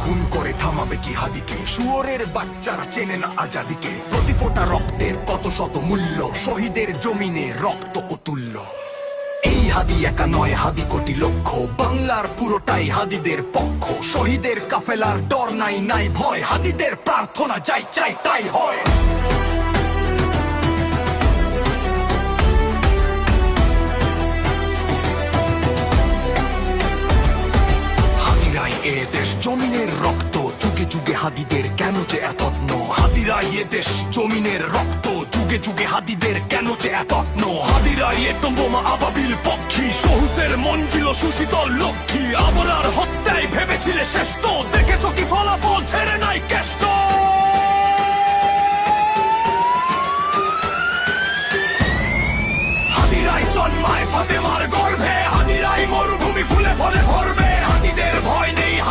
খুন করে থামাবে কি হাদিকে? শুয়োরের বাচ্চারা চেনে না আজাদিকে। প্রতি ফোঁটা রক্তের কত শত মূল্য, শহীদের জমিনে রক্ত অতুল্য। এই হাদি একা নয়, হাদি কোটি লক্ষ, বাংলার পুরোটাই হাদিদের পক্ষ। শহীদের কাফেলার ডর নাই, নাই ভয়, হাদিদের প্রার্থনা যাই চাই তাই হয়। হাদিরাই এ দেশ জমিনের রক্ত, যুগে যুগে হাদিদের কেন যে এতত্ন। হাদিরাই এ দেশ জমিনের রক্ত, যুগে যুগে হাদিদের কেন যে এতত্ন। হাদিরাই এ বোমা আবাবিল পক্ষী, সহুসের মঞ্জিল সুশীতল লক্ষ্মী। আমরার হত্যায় ভেবেছিলে শেষ তো, দেখেছ কি ফলাফল, ছেড়ে নাই কেষ্ট।